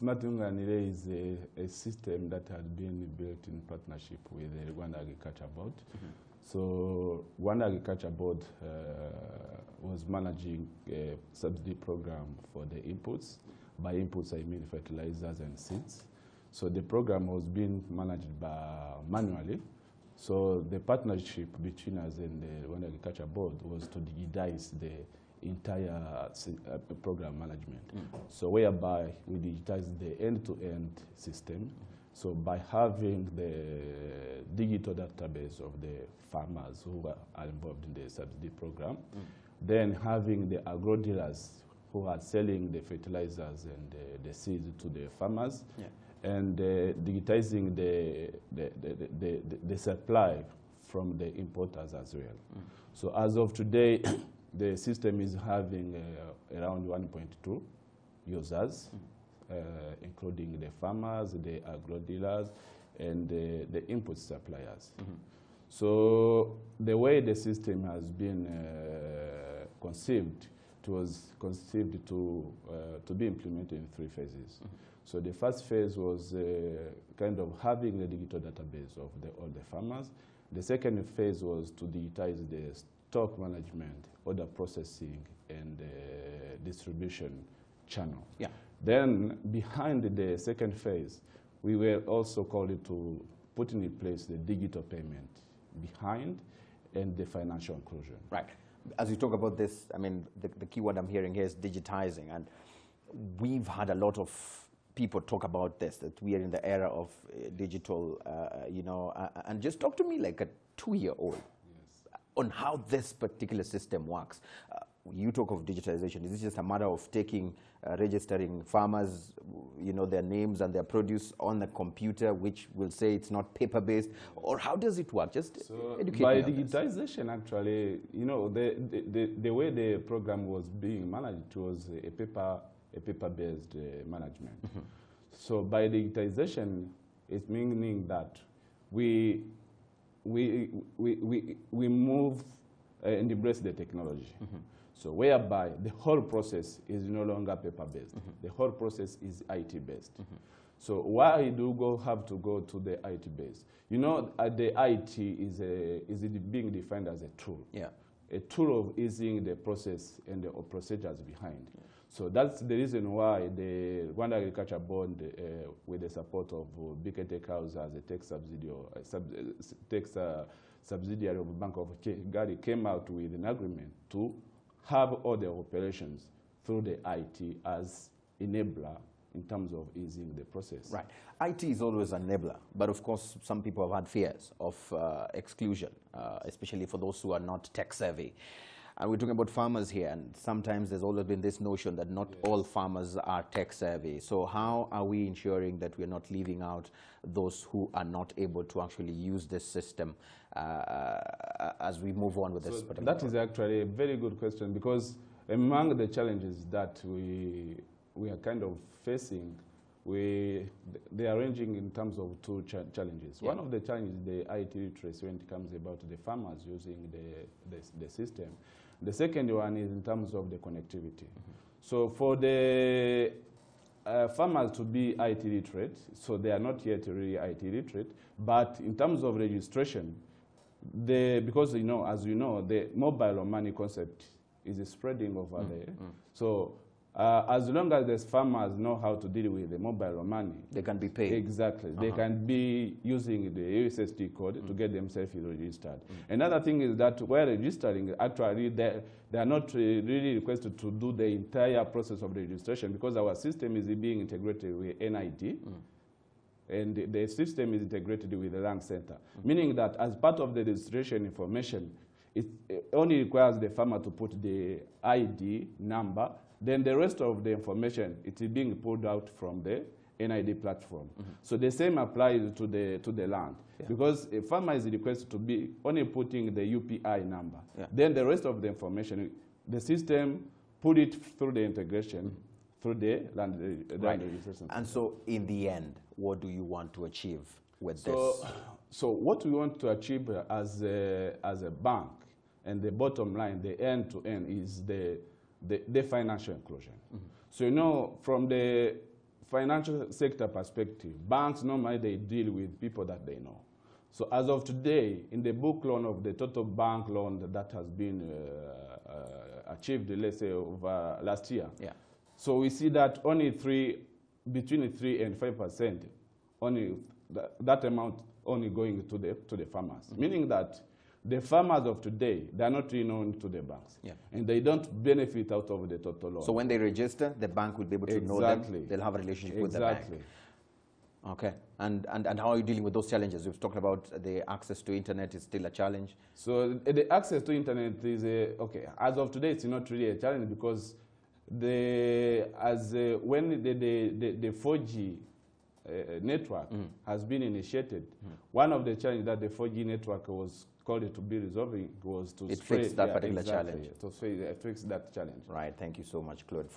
Smart Nkunganire is a system that has been built in partnership with the Rwanda Agriculture Board. So Rwanda Agriculture Board was managing a subsidy program for the inputs. By inputs, I mean fertilizers and seeds. So the program was being managed manually. So the partnership between us and the Rwanda Agriculture Board was to digitize the entire program management. So whereby we digitize the end-to-end system. So by having the digital database of the farmers who are involved in the subsidy program, then having the agro-dealers who are selling the fertilizers and the seeds to the farmers, and digitizing the supply from the importers as well. So as of today, the system is having around 1.2 users, including the farmers, the agro-dealers, and the input suppliers. So the way the system has been conceived, it was conceived to be implemented in 3 phases. So the first phase was kind of having the digital database of all the farmers. The second phase was to digitize the stock management, order processing, and distribution channel. Then behind the second phase, we were also called to put in place the digital payment behind and the financial inclusion. Right. As you talk about this, I mean, the key word I'm hearing here is digitizing. And we've had a lot of people talk about this, that we are in the era of digital, you know, and just talk to me like a 2-year-old on how this particular system works. You talk of digitization. Is it just a matter of taking, registering farmers, you know, their names and their produce on the computer, which will say it's not paper-based, or how does it work? Just educate by me on digitization, this. Actually, you know, the way the program was being managed was a paper-based management. So by digitization, it's meaning that we move and embrace the technology. So whereby the whole process is no longer paper-based. The whole process is IT-based. So why do we have to go to the IT-based? You know, the IT is being defined as a tool. A tool of easing the process and the procedures behind. So that's the reason why the Rwanda Agriculture Board, with the support of BKTechouse as a tech subsidiary of the Bank of Kigali, came out with an agreement to have all the operations through the IT as enabler in terms of easing the process. Right. IT is always an enabler, but of course some people have had fears of exclusion, especially for those who are not tech savvy. And we're talking about farmers here, and sometimes there's always been this notion that not all farmers are tech savvy. So how are we ensuring that we're not leaving out those who are not able to actually use this system as we move on with this particular That is actually a very good question, because among the challenges that we are kind of facing, they are ranging in terms of 2 challenges. One of the challenges is the IT literacy when it comes about the farmers using the system. The second one is in terms of the connectivity. So for the farmers to be IT literate, so they are not yet really IT literate, but in terms of registration, because you know, as you know, the mobile money concept is spreading over there. So as long as the farmers know how to deal with the mobile money, they can be paid. Exactly. They can be using the USSD code to get themselves registered. Another thing is that while registering, actually, they are not really requested to do the entire process of registration, because our system is being integrated with NID. And the system is integrated with the land center, meaning that as part of the registration information, it only requires the farmer to put the ID number. Then the rest of the information, it is being pulled out from the NID platform. So the same applies to the land, because a farmer is requested to be only putting the UPI number. Then the rest of the information, the system put it through the integration through the land registration. And so in the end, what do you want to achieve with this? So what we want to achieve as a bank, and the bottom line, the end-to-end, is the financial inclusion. So you know, from financial sector perspective, banks normally they deal with people that they know. So as of today, in the book loan of the total bank loan that has been achieved, let's say, over last year, so we see that only between 3 and 5%, only that amount only going to the farmers, meaning that the farmers of today, they are not really known to the banks, and they don't benefit out of the total loan. So when they register, the bank will be able to know them. They'll have a relationship with the bank. Okay, and how are you dealing with those challenges? We've talked about the access to internet is still a challenge. So the access to internet is okay. As of today, it's not really a challenge because when the 4G network has been initiated, one of the challenges that the 4G network was called to be resolving was to fix that particular challenge. To fix that challenge. Right. Thank you so much, Claude.